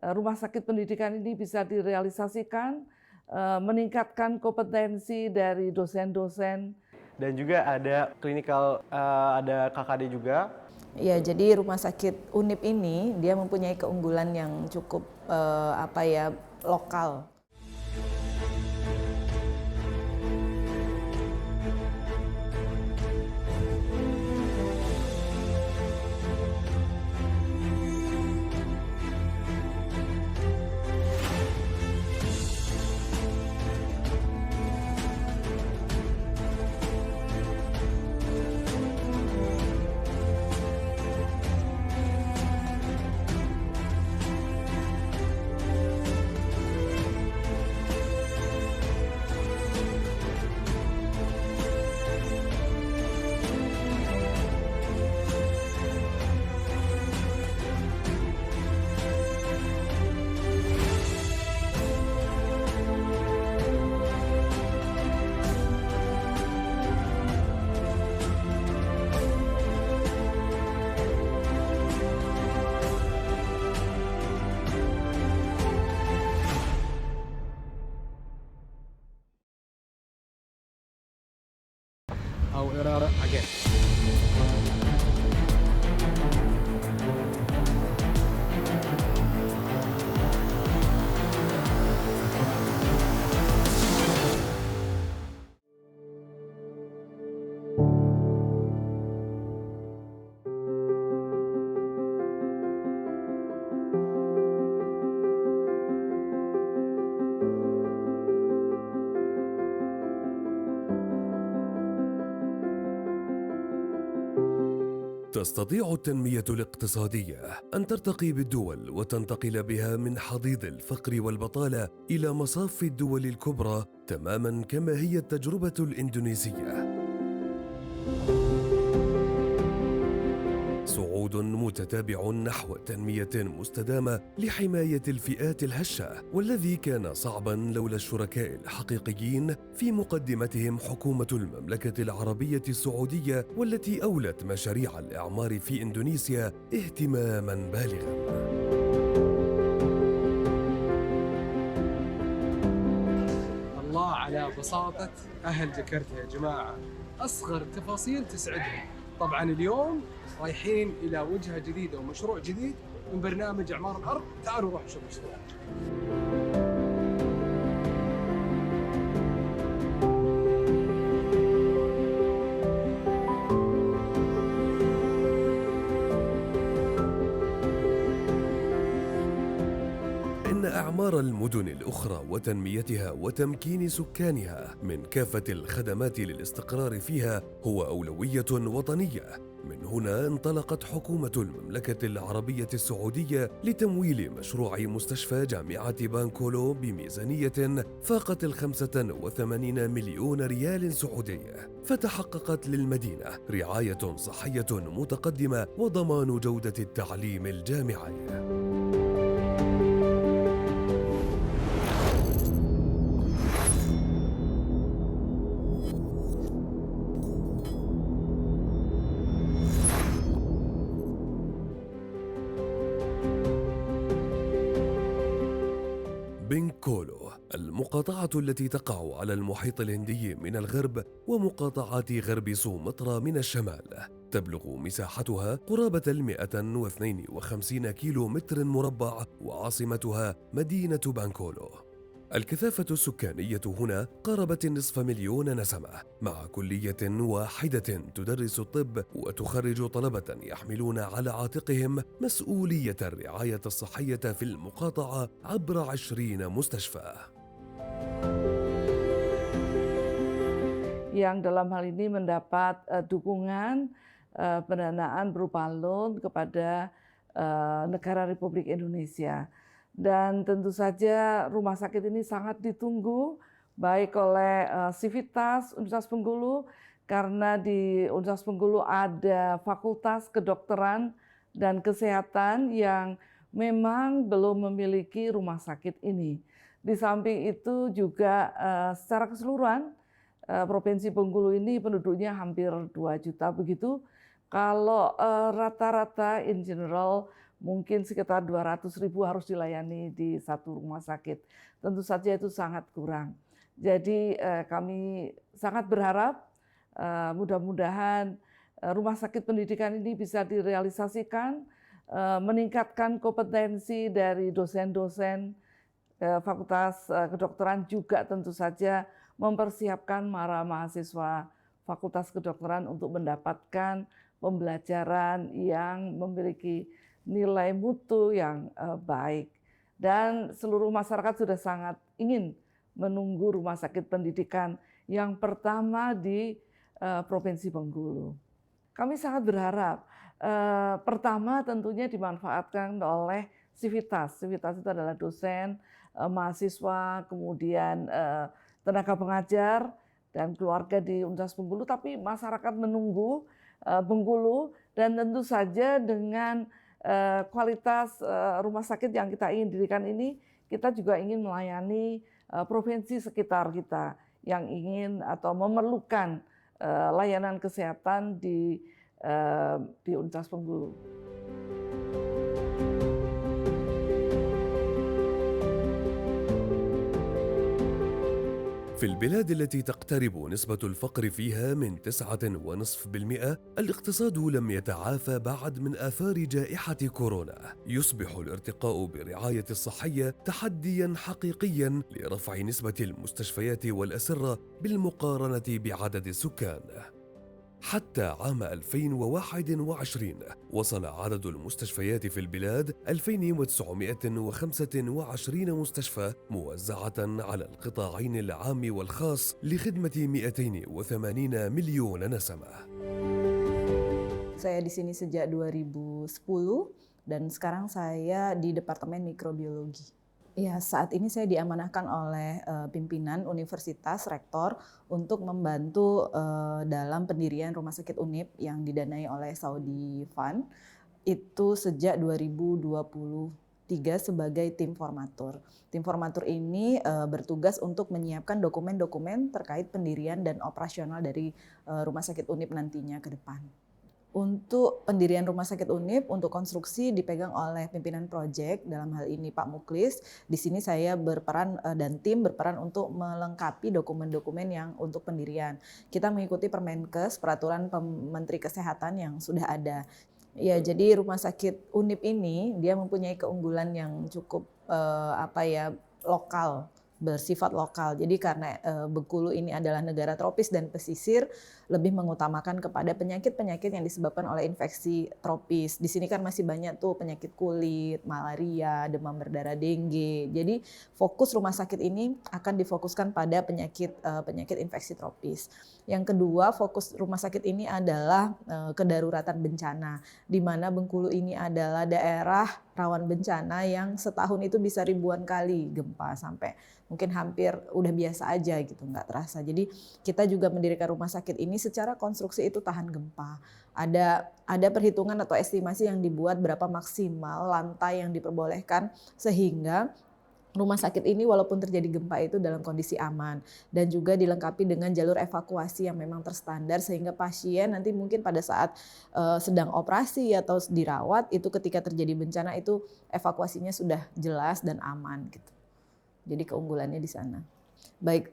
rumah sakit pendidikan ini bisa direalisasikan, meningkatkan kompetensi dari dosen-dosen. Dan juga ada klinikal, ada KKD juga. Ya, jadi rumah sakit Unip ini dia mempunyai keunggulan yang cukup lokal. أو إرارة again. تستطيع التنمية الاقتصادية أن ترتقي بالدول وتنتقل بها من حضيض الفقر والبطالة إلى مصاف الدول الكبرى تماماً كما هي التجربة الإندونيسية. صعود متتابع نحو تنمية مستدامة لحماية الفئات الهشة، والذي كان صعباً لولا الشركاء الحقيقيين في مقدمتهم حكومة المملكة العربية السعودية، والتي أولت مشاريع الإعمار في إندونيسيا اهتماماً بالغاً. الله على بساطة أهل جاكرتا يا جماعة، أصغر تفاصيل تسعدهم. طبعا اليوم رايحين إلى وجهة جديدة ومشروع جديد من برنامج إعمار الأرض. تعالوا نروح نشوف المشروع. إن إعمار المدن الأخرى وتنميتها وتمكين سكانها من كافة الخدمات للاستقرار فيها هو أولوية وطنية. من هنا انطلقت حكومة المملكة العربية السعودية لتمويل مشروع مستشفى جامعة بانكولو بميزانية فاقت 85 مليون ريال سعودي، فتحققت للمدينة رعاية صحية متقدمة وضمان جودة التعليم الجامعي. بنكولو المقاطعة التي تقع على المحيط الهندي من الغرب ومقاطعات غرب سومطرة من الشمال، تبلغ مساحتها قرابة 152 كيلو متر مربع، وعاصمتها مدينة بانكولو. الكثافة السكانية هنا قاربت النصف مليون نسمة، مع كلية واحدة تدرس الطب وتخرج طلبة يحملون على عاتقهم مسؤولية الرعاية الصحية في المقاطعة عبر 20 مستشفى. Yang dalam hal ini mendapat dukungan pendanaan berupa loan kepada negara Republik Indonesia. Dan tentu saja rumah sakit ini sangat ditunggu baik oleh Sivitas Universitas Bengkulu, karena di Universitas Bengkulu ada fakultas kedokteran dan kesehatan yang memang belum memiliki rumah sakit ini. Di samping itu juga secara keseluruhan Provinsi Bengkulu ini penduduknya hampir 2 juta begitu. Kalau rata-rata in general mungkin sekitar 200.000 harus dilayani di satu rumah sakit. Tentu saja itu sangat kurang. Jadi kami sangat berharap mudah-mudahan rumah sakit pendidikan ini bisa direalisasikan, meningkatkan kompetensi dari dosen-dosen Fakultas Kedokteran, juga tentu saja mempersiapkan para mahasiswa Fakultas Kedokteran untuk mendapatkan pembelajaran yang memiliki nilai mutu yang baik. Dan seluruh masyarakat sudah sangat ingin menunggu rumah sakit pendidikan yang pertama di Provinsi Bengkulu. Kami sangat berharap pertama tentunya dimanfaatkan oleh Sivitas. Sivitas itu adalah dosen, mahasiswa, kemudian tenaga pengajar dan keluarga di Universitas Bengkulu, tapi masyarakat menunggu Bengkulu, dan tentu saja dengan kualitas rumah sakit yang kita ingin dirikan ini, kita juga ingin melayani provinsi sekitar kita yang ingin atau memerlukan layanan kesehatan di Universitas Bengkulu. في البلاد التي تقترب نسبة الفقر فيها من 9.5%، الاقتصاد لم يتعافى بعد من آثار جائحة كورونا. يصبح الارتقاء بالرعاية الصحية تحدياً حقيقياً لرفع نسبة المستشفيات والأسرة بالمقارنة بعدد السكان. حتى عام 2021 وصل عدد المستشفيات في البلاد 2925 مستشفى موزعة على القطاعين العام والخاص لخدمة 280 مليون نسمة. Saya di sini sejak 2010 dan sekarang saya di Departemen Mikrobiologi. Ya, saat ini saya diamanahkan oleh pimpinan universitas, rektor, untuk membantu dalam pendirian Rumah Sakit Unip yang didanai oleh Saudi Fund. Itu sejak 2023 sebagai tim formatur. Tim formatur ini bertugas untuk menyiapkan dokumen-dokumen terkait pendirian dan operasional dari Rumah Sakit Unip nantinya ke depan. Untuk pendirian Rumah Sakit Unip, untuk konstruksi dipegang oleh pimpinan proyek, dalam hal ini Pak Muklis. Di sini saya berperan dan tim berperan untuk melengkapi dokumen-dokumen yang untuk pendirian. Kita mengikuti Permenkes, Peraturan Menteri Kesehatan yang sudah ada. Ya, jadi Rumah Sakit Unip ini dia mempunyai keunggulan yang cukup lokal, bersifat lokal. Jadi karena Bengkulu ini adalah negara tropis dan pesisir, lebih mengutamakan kepada penyakit-penyakit yang disebabkan oleh infeksi tropis. Di sini kan masih banyak tuh penyakit kulit, malaria, demam berdarah, dengue. Jadi fokus rumah sakit ini akan difokuskan pada penyakit infeksi tropis. Yang kedua, fokus rumah sakit ini adalah kedaruratan bencana, di mana Bengkulu ini adalah daerah rawan bencana yang setahun itu bisa ribuan kali gempa, sampai mungkin hampir udah biasa aja gitu, nggak terasa. Jadi kita juga mendirikan rumah sakit ini secara konstruksi itu tahan gempa. Ada perhitungan atau estimasi yang dibuat berapa maksimal lantai yang diperbolehkan sehingga rumah sakit ini walaupun terjadi gempa itu dalam kondisi aman, dan juga dilengkapi dengan jalur evakuasi yang memang terstandar sehingga pasien nanti mungkin pada saat sedang operasi atau dirawat itu ketika terjadi bencana itu evakuasinya sudah jelas dan aman gitu. Jadi keunggulannya di sana. Baik,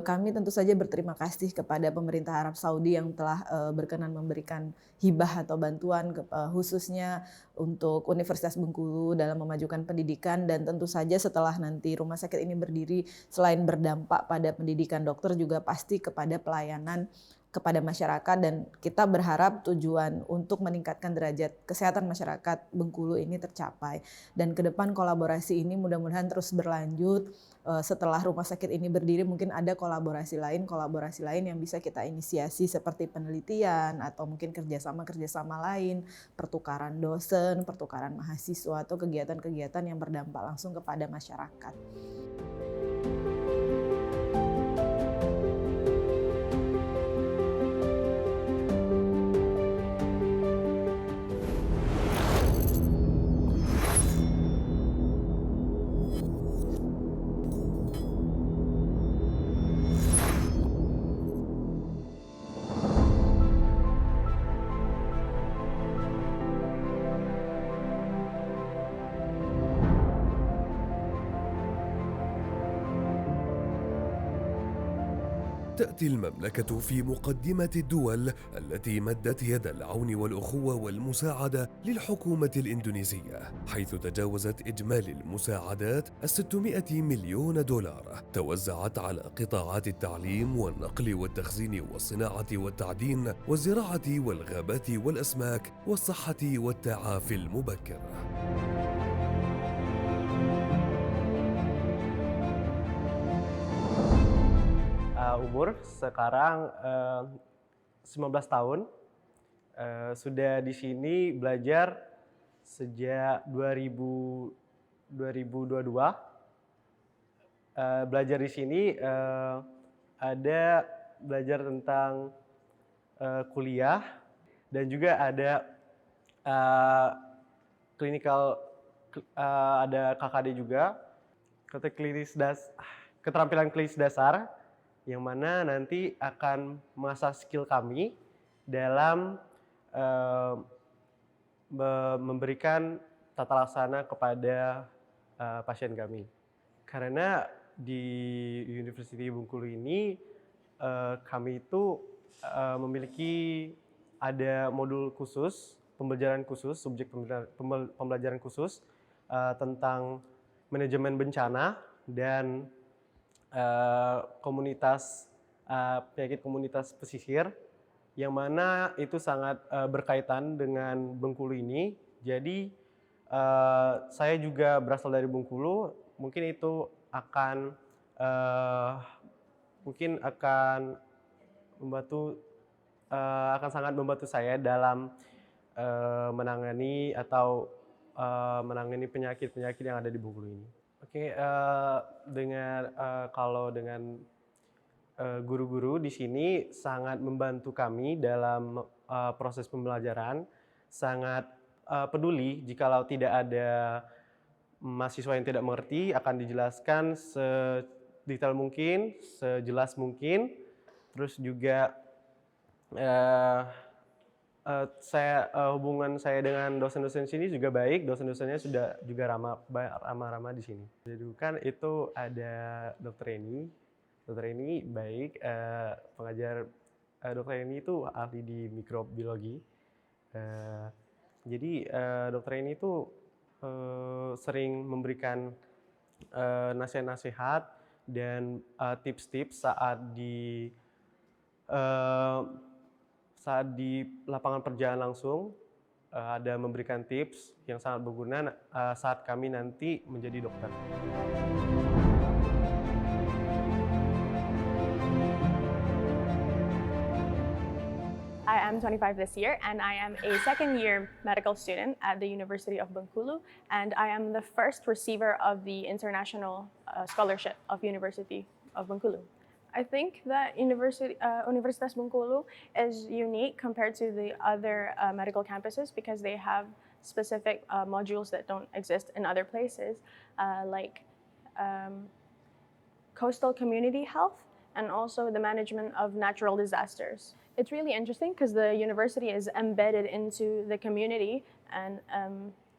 kami tentu saja berterima kasih kepada pemerintah Arab Saudi yang telah berkenan memberikan hibah atau bantuan khususnya untuk Universitas Bengkulu dalam memajukan pendidikan, dan tentu saja setelah nanti rumah sakit ini berdiri, selain berdampak pada pendidikan dokter juga pasti kepada pelayanan kepada masyarakat, dan kita berharap tujuan untuk meningkatkan derajat kesehatan masyarakat Bengkulu ini tercapai. Dan ke depan kolaborasi ini mudah-mudahan terus berlanjut. Setelah rumah sakit ini berdiri mungkin ada kolaborasi lain yang bisa kita inisiasi seperti penelitian atau mungkin kerjasama lain, pertukaran dosen, pertukaran mahasiswa, atau kegiatan-kegiatan yang berdampak langsung kepada masyarakat. تأتي المملكة في مقدمة الدول التي مدت يد العون والأخوة والمساعدة للحكومة الإندونيسية، حيث تجاوزت إجمالي المساعدات 600 مليون دولار توزعت على قطاعات التعليم والنقل والتخزين والصناعة والتعدين والزراعة والغابات والأسماك والصحة والتعافي المبكر. Umur sekarang 19 tahun. Sudah di sini belajar sejak 2022. Belajar di sini ada belajar tentang kuliah dan juga ada ada KKD juga, keterampilan klinis dasar, yang mana nanti akan mengasah skill kami dalam memberikan tata laksana kepada pasien kami. Karena di University Bengkulu ini kami itu memiliki ada modul khusus, pembelajaran khusus, subjek pembelajaran khusus tentang manajemen bencana dan penyakit komunitas pesisir, yang mana itu sangat berkaitan dengan Bengkulu ini. Jadi saya juga berasal dari Bengkulu, mungkin itu akan sangat membantu saya dalam menangani penyakit-penyakit yang ada di Bengkulu ini. Oke, kalau dengan guru-guru di sini sangat membantu kami dalam proses pembelajaran, sangat peduli jikalau tidak ada mahasiswa yang tidak mengerti, akan dijelaskan sedetail mungkin, sejelas mungkin. Terus juga hubungan saya dengan dosen-dosen sini juga baik. Dosen-dosennya sudah juga ramah-ramah di sini. Jadi kan itu ada Dr. Eni. Dr. Eni baik, pengajar. Dr. Eni itu ahli di mikrobiologi. Jadi Dr. Eni itu sering memberikan nasihat-nasihat dan tips-tips saat di lapangan perjalanan langsung, ada memberikan tips yang sangat berguna saat kami nanti menjadi dokter. I am 25 this year, and I am a second-year medical student at the University of Bengkulu, and I am the first receiver of the International Scholarship of University of Bengkulu. I think that Universitas Bengkulu is unique compared to the other medical campuses because they have specific modules that don't exist in other places, like coastal community health and also the management of natural disasters. It's really interesting because the university is embedded into the community, and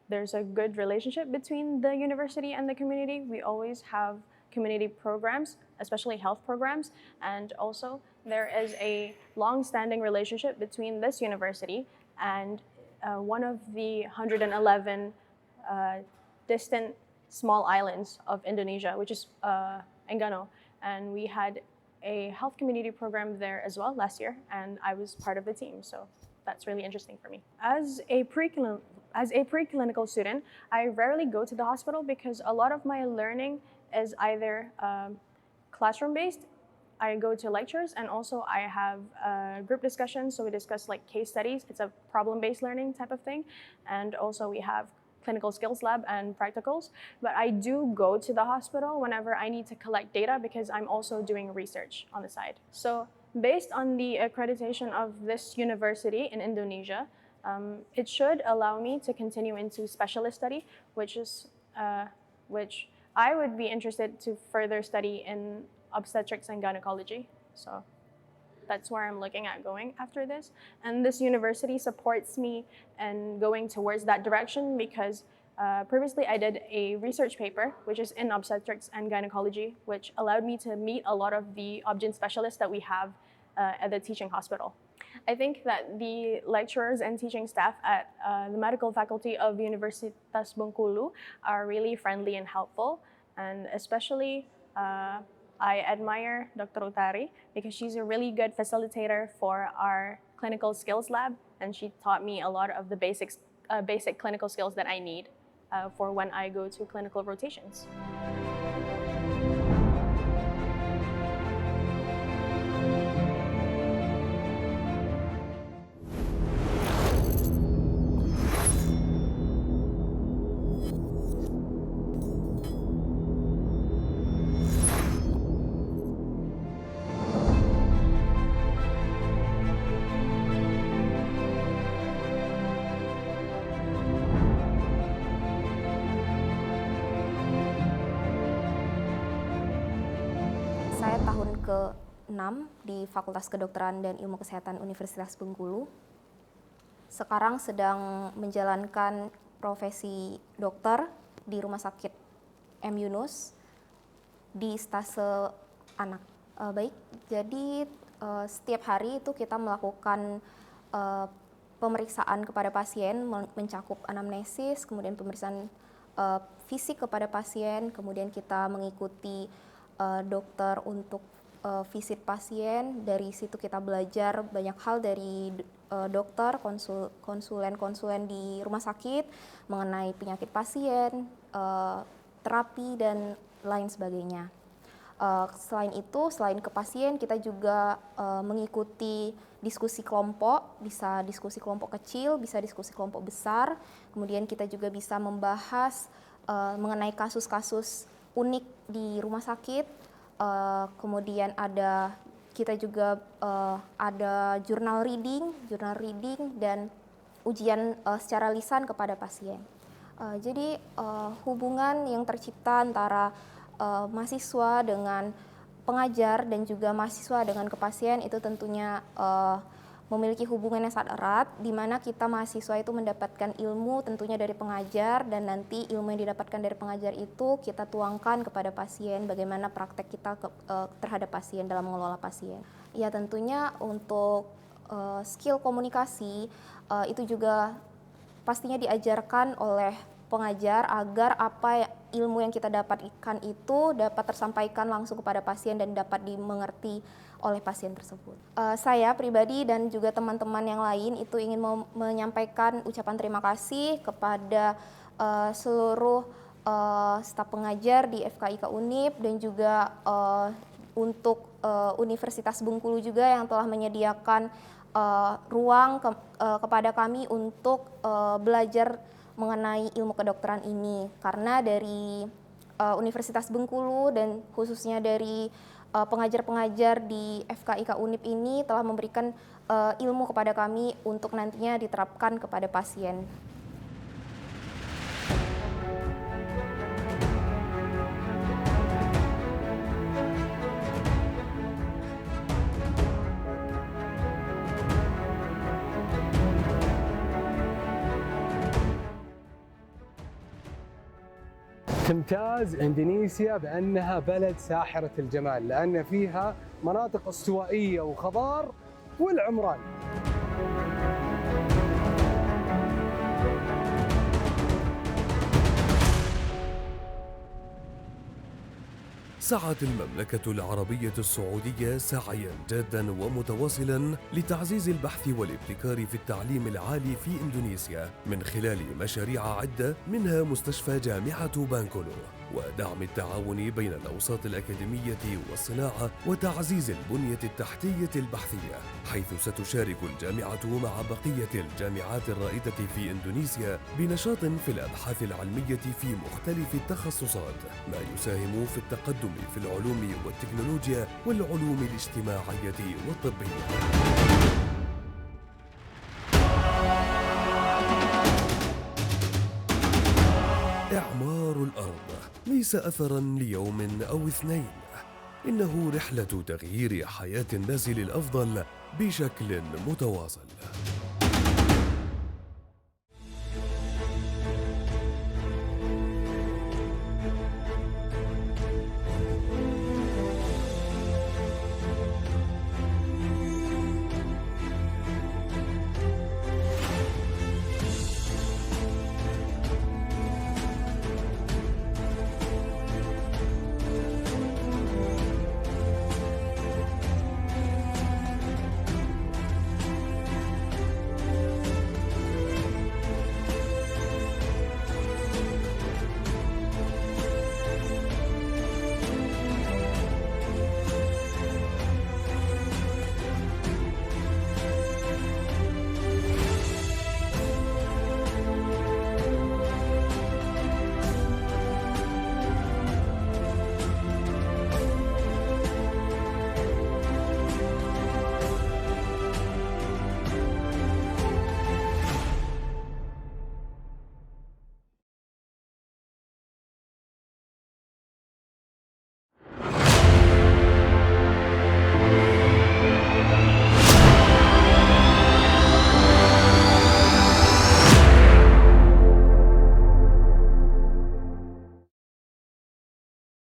there's a good relationship between the university and the community. We always have community programs, especially health programs, and also there is a long-standing relationship between this university and one of the 111 distant small islands of Indonesia, which is Enggano, and we had a health community program there as well last year, and I was part of the team, so that's really interesting for me. As a preclinical student, I rarely go to the hospital because a lot of my learning is either classroom-based. I go to lectures, and also I have group discussions, so we discuss like case studies. It's a problem-based learning type of thing, and also we have clinical skills lab and practicals. But I do go to the hospital whenever I need to collect data because I'm also doing research on the side. So based on the accreditation of this university in Indonesia, it should allow me to continue into specialist study, which I would be interested to further study in obstetrics and gynecology. So that's where I'm looking at going after this. And this university supports me in going towards that direction because Previously, I did a research paper, which is in obstetrics and gynecology, which allowed me to meet a lot of the obgyn specialists that we have at the teaching hospital. I think that the lecturers and teaching staff at the medical faculty of Universitas Bengkulu are really friendly and helpful, and especially I admire Dr. Utari because she's a really good facilitator for our clinical skills lab, and she taught me a lot of the basic clinical skills that I need for when I go to clinical rotations. Saya tahun ke-6 di Fakultas Kedokteran dan Ilmu Kesehatan Universitas Bengkulu. Sekarang sedang menjalankan profesi dokter di Rumah Sakit M. Yunus di stase anak. Baik, jadi setiap hari itu kita melakukan pemeriksaan kepada pasien, mencakup anamnesis, kemudian pemeriksaan fisik kepada pasien, kemudian kita mengikuti dokter untuk visit pasien. Dari situ kita belajar banyak hal dari dokter, konsulen di rumah sakit mengenai penyakit pasien, terapi, dan lain sebagainya. Selain itu, selain ke pasien, kita juga mengikuti diskusi kelompok, bisa diskusi kelompok kecil, bisa diskusi kelompok besar. Kemudian kita juga bisa membahas mengenai kasus-kasus unik di rumah sakit. Kemudian kita juga ada journal reading dan ujian secara lisan kepada pasien. Jadi hubungan yang tercipta antara mahasiswa dengan pengajar dan juga mahasiswa dengan pasien itu tentunya memiliki hubungan yang sangat erat, di mana kita mahasiswa itu mendapatkan ilmu tentunya dari pengajar, dan nanti ilmu yang didapatkan dari pengajar itu kita tuangkan kepada pasien, bagaimana praktek kita terhadap pasien dalam mengelola pasien. Ya tentunya untuk skill komunikasi itu juga pastinya diajarkan oleh pengajar agar ilmu yang kita dapatkan itu dapat tersampaikan langsung kepada pasien dan dapat dimengerti oleh pasien tersebut. Saya pribadi dan juga teman-teman yang lain itu ingin menyampaikan ucapan terima kasih kepada seluruh staf pengajar di FKIK Unip dan juga untuk Universitas Bengkulu juga yang telah menyediakan ruang kepada kami untuk belajar mengenai ilmu kedokteran ini, karena dari Universitas Bengkulu dan khususnya dari pengajar-pengajar di FKIK Unip ini telah memberikan ilmu kepada kami untuk nantinya diterapkan kepada pasien. تمتاز إندونيسيا بأنها بلد ساحرة الجمال لأن فيها مناطق استوائية وخضار والعمران. سعت المملكة العربية السعودية سعياً جاداً ومتواصلاً لتعزيز البحث والابتكار في التعليم العالي في إندونيسيا من خلال مشاريع عدة، منها مستشفى جامعة بانكولو، ودعم التعاون بين الأوساط الأكاديمية والصناعة، وتعزيز البنية التحتية البحثية، حيث ستشارك الجامعة مع بقية الجامعات الرائدة في إندونيسيا بنشاط في الأبحاث العلمية في مختلف التخصصات، ما يساهم في التقدم في العلوم والتكنولوجيا والعلوم الاجتماعية والطبية. إعمار الأرض ليس أثراً ليوم أو اثنين، إنه رحلة تغيير حياة الناس للأفضل بشكل متواصل.